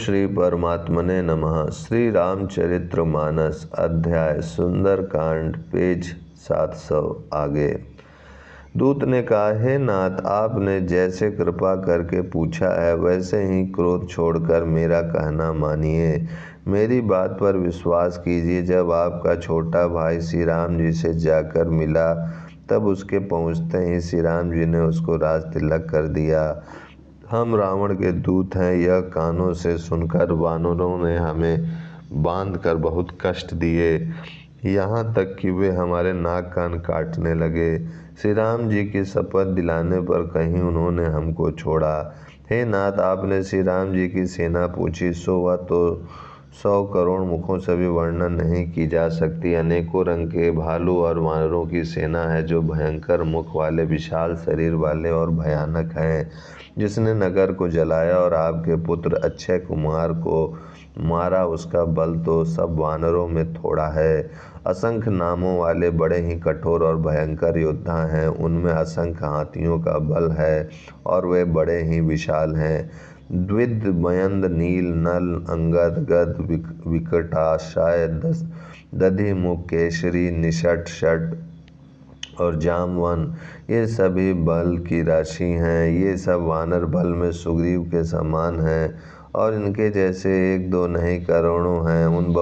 श्री परमात्मने नमः। श्री रामचरितमानस अध्याय सुंदरकांड पेज 700 आगे। दूत ने कहा, हे नाथ, आपने जैसे कृपा करके पूछा है वैसे ही क्रोध छोड़कर मेरा कहना मानिए। मेरी बात पर विश्वास कीजिए। जब आपका छोटा भाई श्री राम जी से जाकर मिला तब उसके पहुँचते ही श्री राम जी ने उसको राज तिलक कर दिया। हम रावण के दूत हैं, यह कानों से सुनकर वानरों ने हमें बांधकर बहुत कष्ट दिए, यहाँ तक कि वे हमारे नाक कान काटने लगे। श्री राम जी की शपथ दिलाने पर कहीं उन्होंने हमको छोड़ा। हे नाथ, आपने श्री राम जी की सेना पूछी, सो वह तो 100 करोड़ मुखों से भी वर्णन नहीं की जा सकती। अनेकों रंग के भालू और वानरों की सेना है, जो भयंकर मुख वाले, विशाल शरीर वाले और भयानक हैं। जिसने नगर को जलाया और आपके पुत्र अक्षय कुमार को मारा, उसका बल तो सब वानरों में थोड़ा है। असंख्य नामों वाले बड़े ही कठोर और भयंकर योद्धा हैं, उनमें असंख्य हाथियों का बल है और वे बड़े ही विशाल हैं। द्विद, मयंद, नील, नल, अंगद, गद, विकटाशय, दधिमुख, केसरी, निषट, षट और जामवन, ये सभी बल की राशि हैं। ये सब वानर बल में सुग्रीव के समान हैं और इनके जैसे एक दो नहीं करोड़ों हैं। उन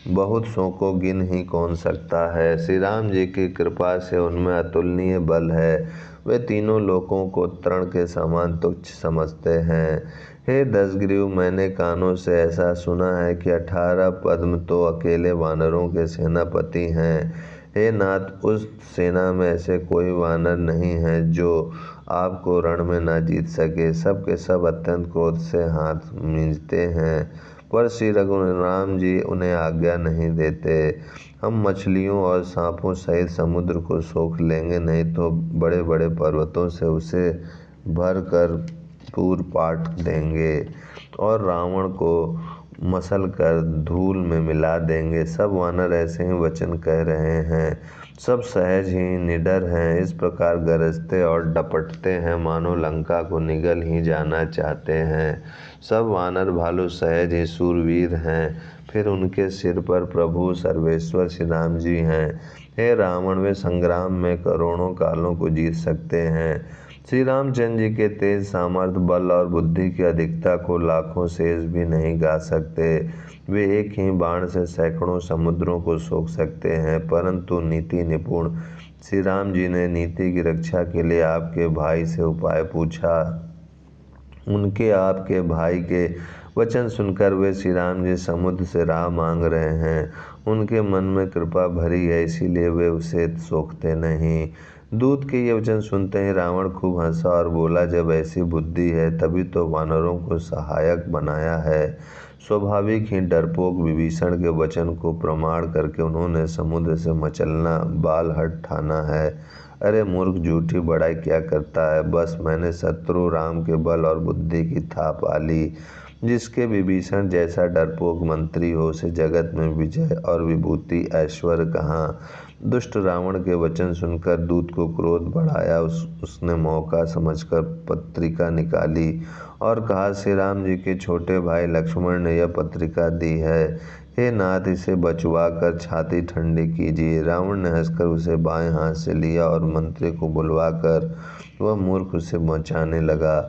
बहुत सौ को गिन ही कौन सकता है। श्री राम जी की कृपा से उनमें अतुलनीय बल है। वे तीनों लोकों को तृण के समान तुच्छ समझते हैं। हे दशग्रीव, मैंने कानों से ऐसा सुना है कि 18 पद्म तो अकेले वानरों के सेनापति हैं। हे नाथ, उस सेना में ऐसे कोई वानर नहीं है जो आपको रण में ना जीत सके। सब के सब अत्यंत क्रोध से हाथ मींचते हैं, पर श्री रघुराम जी उन्हें आज्ञा नहीं देते। हम मछलियों और सांपों सहित समुद्र को सोख लेंगे, नहीं तो बड़े बड़े पर्वतों से उसे भर कर पूर पाट देंगे और रावण को मसल कर धूल में मिला देंगे। सब वानर ऐसे ही वचन कह रहे हैं। सब सहज ही निडर हैं, इस प्रकार गरजते और डपटते हैं मानो लंका को निगल ही जाना चाहते हैं। सब वानर भालू सहज ही शूरवीर हैं, फिर उनके सिर पर प्रभु सर्वेश्वर श्री राम जी हैं। हे रावण, वे संग्राम में करोड़ों कालों को जीत सकते हैं। श्री रामचंद्र जी के तेज सामर्थ्य, बल और बुद्धि की अधिकता को लाखों शेष भी नहीं गा सकते। वे एक ही बाण से सैकड़ों समुद्रों को सोख सकते हैं। परंतु नीति निपुण श्री राम जी ने नीति की रक्षा के लिए आपके भाई से उपाय पूछा। उनके आपके भाई के वचन सुनकर वे श्री राम जी समुद्र से राह मांग रहे हैं। उनके मन में कृपा भरी है, इसीलिए वे उसे सोखते नहीं। दूत के ये वचन सुनते ही रावण खूब हंसा और बोला, जब ऐसी बुद्धि है तभी तो वानरों को सहायक बनाया है। स्वाभाविक ही डरपोक विभीषण के वचन को प्रमाण करके उन्होंने समुद्र से मचलना बालहट ठाना है। अरे मूर्ख, झूठी बड़ाई क्या करता है। बस मैंने शत्रु राम के बल और बुद्धि की था पाली। जिसके विभीषण जैसा डरपोक मंत्री हो, उसे जगत में विजय और विभूति ऐश्वर्य कहाँ। दुष्ट रावण के वचन सुनकर दूत को क्रोध बढ़ाया। उसने मौका समझकर पत्रिका निकाली और कहा, श्री राम जी के छोटे भाई लक्ष्मण ने यह पत्रिका दी है। हे नाथ, इसे बचवा कर छाती ठंडी कीजिए। रावण ने हंसकर उसे बाएं हाथ से लिया और मंत्री को बुलवाकर वह मूर्ख उसे बचाने लगा।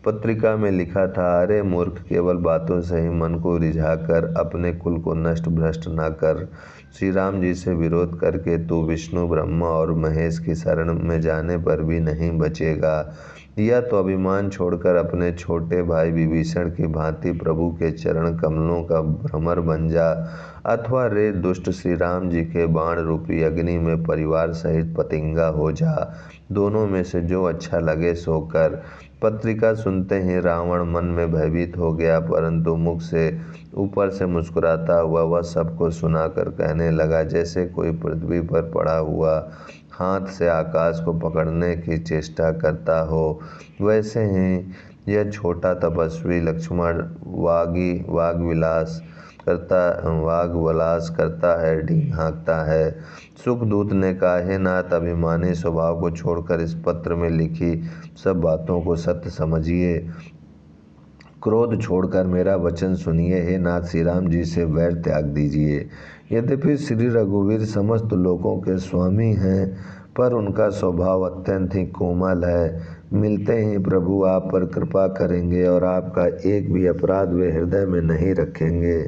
पत्रिका में लिखा था, अरे मूर्ख, केवल बातों से ही मन को रिझाकर अपने कुल को नष्ट भ्रष्ट न कर। श्री राम जी से विरोध करके तू विष्णु, ब्रह्मा और महेश की शरण में जाने पर भी नहीं बचेगा। या तो अभिमान छोड़कर अपने छोटे भाई विभीषण की भांति प्रभु के चरण कमलों का भ्रमर बन जा, अथवा रे दुष्ट श्री राम जी के बाण रूपी अग्नि में परिवार सहित पतिंगा हो जा। दोनों में से जो अच्छा लगे सो कर। पत्रिका सुनते ही रावण मन में भयभीत हो गया, परंतु मुख से ऊपर से मुस्कुराता हुआ वह सबको सुनाकर कहने लगा, जैसे कोई पृथ्वी पर पड़ा हुआ हाथ से आकाश को पकड़ने की चेष्टा करता हो, वैसे ही यह छोटा तपस्वी लक्ष्मण वाग्विलास करता है, ढींग हाँकता है। सुखदूत ने कहा, हे नाथ, अभिमानी स्वभाव को छोड़कर इस पत्र में लिखी सब बातों को सत्य समझिए। क्रोध छोड़कर मेरा वचन सुनिए। हे नाथ, श्री राम जी से वैर त्याग दीजिए। यद्यपि श्री रघुवीर समस्त लोकों के स्वामी हैं, पर उनका स्वभाव अत्यंत ही कोमल है। मिलते ही प्रभु आप पर कृपा करेंगे और आपका एक भी अपराध वे हृदय में नहीं रखेंगे।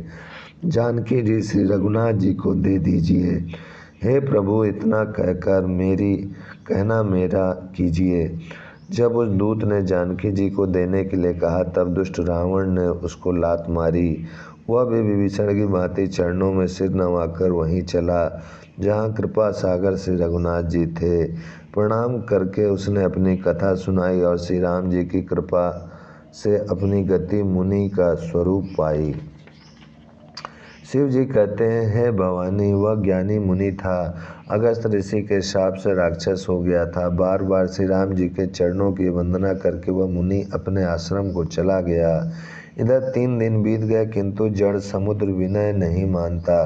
जानकी जी श्री रघुनाथ जी को दे दीजिए। हे प्रभु, इतना कहकर मेरी कहना मेरा कीजिए। जब उस दूत ने जानकी जी को देने के लिए कहा, तब दुष्ट रावण ने उसको लात मारी। वह भी विभीषण की भांति चरणों में सिर नवाकर वहीं चला जहाँ कृपा सागर श्री रघुनाथ जी थे। प्रणाम करके उसने अपनी कथा सुनाई और श्री राम जी की कृपा से अपनी गति मुनि का स्वरूप पाई। शिव जी कहते हैं, हे भवानी, वह ज्ञानी मुनि था। अगस्त ऋषि के शाप से राक्षस हो गया था। बार बार श्री राम जी के चरणों की वंदना करके वह मुनि अपने आश्रम को चला गया। इधर 3 दिन बीत गए, किंतु जड़ समुद्र विनय नहीं मानता।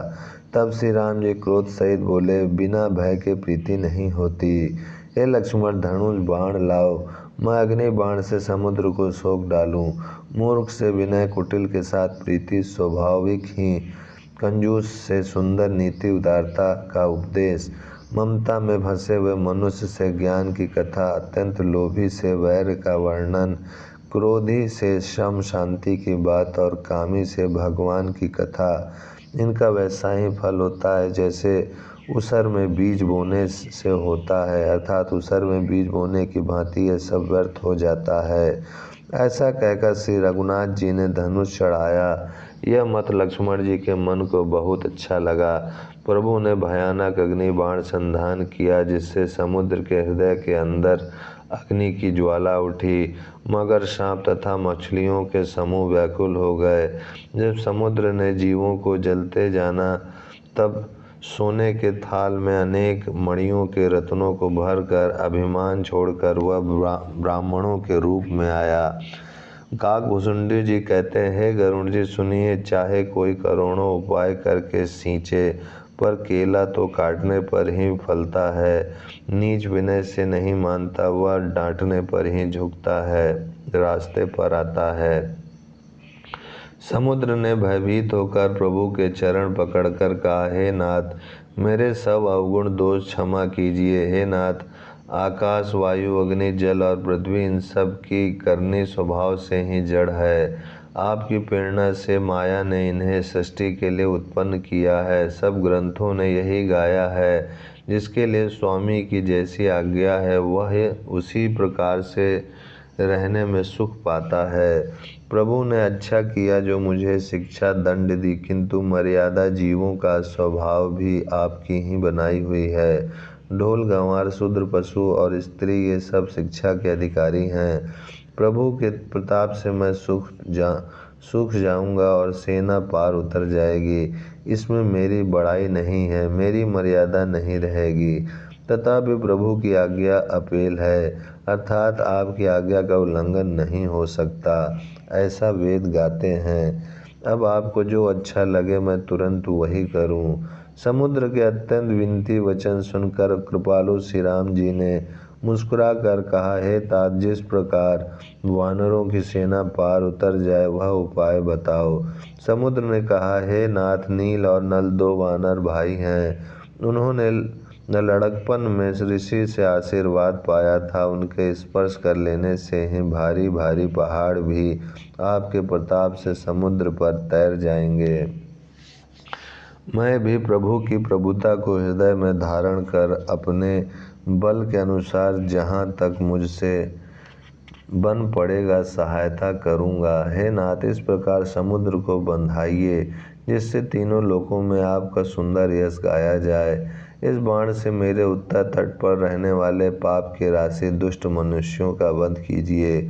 तब श्री राम जी क्रोध सहित बोले, बिना भय के प्रीति नहीं होती। हे लक्ष्मण, धनुष बाण लाओ, मैं अग्नि बाण से समुद्र को सोख डालूं। मूर्ख से विनय कुटिल के साथ प्रीति स्वाभाविक ही, कंजूस से सुंदर नीति उदारता का उपदेश, ममता में फंसे हुए मनुष्य से ज्ञान की कथा, अत्यंत लोभी से वैर का वर्णन, क्रोधी से शम शांति की बात और कामी से भगवान की कथा। इनका वैसा ही फल होता है जैसे उसर में बीज बोने से होता है, अर्थात उसर में बीज बोने की भांति यह सब व्यर्थ हो जाता है। ऐसा कहकर श्री रघुनाथ जी ने धनुष चढ़ाया। यह मत लक्ष्मण जी के मन को बहुत अच्छा लगा। प्रभु ने भयानक अग्नि बाण संधान किया, जिससे समुद्र के हृदय के अंदर अग्नि की ज्वाला उठी। मगर, सांप तथा मछलियों के समूह व्याकुल हो गए। जब समुद्र ने जीवों को जलते जाना, तब सोने के थाल में अनेक मणियों के रत्नों को भरकर अभिमान छोड़कर वह ब्राह्मणों के रूप में आया। काकभुसुंडी जी कहते हैं, हे गरुड़ जी सुनिए, चाहे कोई करोड़ों उपाय करके सींचे, पर केला तो काटने पर ही फलता है। नीच विनय से नहीं मानता, वह डांटने पर ही झुकता है, रास्ते पर आता है। समुद्र ने भयभीत होकर प्रभु के चरण पकड़कर कहा, हे नाथ, मेरे सब अवगुण दोष क्षमा कीजिए। हे नाथ, आकाश, वायु, अग्नि, जल और पृथ्वी इन सब की करनी स्वभाव से ही जड़ है। आपकी प्रेरणा से माया ने इन्हें सृष्टि के लिए उत्पन्न किया है। सब ग्रंथों ने यही गाया है, जिसके लिए स्वामी की जैसी आज्ञा है वह उसी प्रकार से रहने में सुख पाता है। प्रभु ने अच्छा किया जो मुझे शिक्षा दंड दी, किंतु मर्यादा जीवों का स्वभाव भी आपकी ही बनाई हुई है। ढोल, गंवार, शूद्र, पशु और स्त्री ये सब शिक्षा के अधिकारी हैं। प्रभु के प्रताप से मैं सूख जाऊंगा और सेना पार उतर जाएगी। इसमें मेरी बड़ाई नहीं है, मेरी मर्यादा नहीं रहेगी। तथापि प्रभु की आज्ञा अपेल है, अर्थात आपकी आज्ञा का उल्लंघन नहीं हो सकता, ऐसा वेद गाते हैं। अब आपको जो अच्छा लगे मैं तुरंत वही करूं। समुद्र के अत्यंत विनती वचन सुनकर कृपालु श्री राम जी ने मुस्कुरा कर कहा, हे तात, जिस प्रकार वानरों की सेना पार उतर जाए वह उपाय बताओ। समुद्र ने कहा, हे नाथ, नील और नल 2 वानर भाई हैं। उन्होंने लड़कपन में ऋषि से आशीर्वाद पाया था। उनके स्पर्श कर लेने से ही भारी भारी पहाड़ भी आपके प्रताप से समुद्र पर तैर जाएंगे। मैं भी प्रभु की प्रभुता को हृदय में धारण कर अपने बल के अनुसार जहाँ तक मुझसे बन पड़ेगा सहायता करूँगा। हे नाथ, इस प्रकार समुद्र को बंधाइए, जिससे तीनों लोकों में आपका सुंदर यश गाया जाए। इस बाण से मेरे उत्तर तट पर रहने वाले पाप के राशि दुष्ट मनुष्यों का वध कीजिए।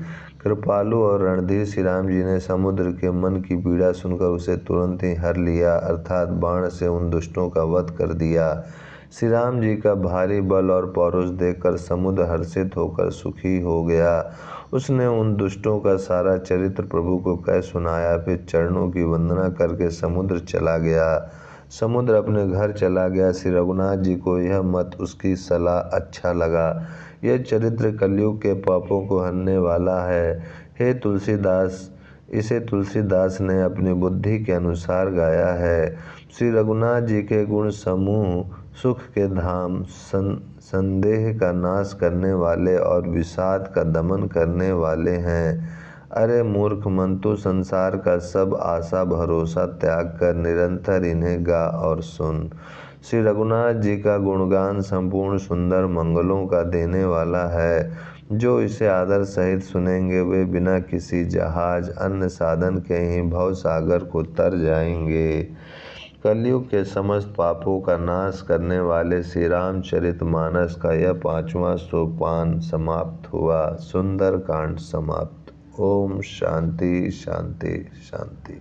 कृपालु और रणधीर श्री राम जी ने समुद्र के मन की पीड़ा सुनकर उसे तुरंत ही हर लिया, अर्थात बाण से उन दुष्टों का वध कर दिया। श्री राम जी का भारी बल और पौरुष देखकर समुद्र हर्षित होकर सुखी हो गया। उसने उन दुष्टों का सारा चरित्र प्रभु को कह सुनाया, फिर चरणों की वंदना करके समुद्र चला गया। समुद्र अपने घर चला गया। श्री रघुनाथ जी को यह मत, उसकी सलाह अच्छा लगा। यह चरित्र कलयुग के पापों को हरने वाला है। हे तुलसीदास, इसे तुलसीदास ने अपनी बुद्धि के अनुसार गाया है। श्री रघुनाथ जी के गुण समूह सुख के धाम, संदेह का नाश करने वाले और विषाद का दमन करने वाले हैं। अरे मूर्ख मन, तू संसार का सब आशा भरोसा त्याग कर निरंतर इन्हें गा और सुन। श्री रघुनाथ जी का गुणगान संपूर्ण सुंदर मंगलों का देने वाला है। जो इसे आदर सहित सुनेंगे वे बिना किसी जहाज अन्य साधन के ही भव सागर को तर जाएंगे। कलयुग के समस्त पापों का नाश करने वाले श्री रामचरितमानस का यह 5वां सोपान समाप्त हुआ। सुंदर कांड समाप्त। ओम शांति शांति शांति।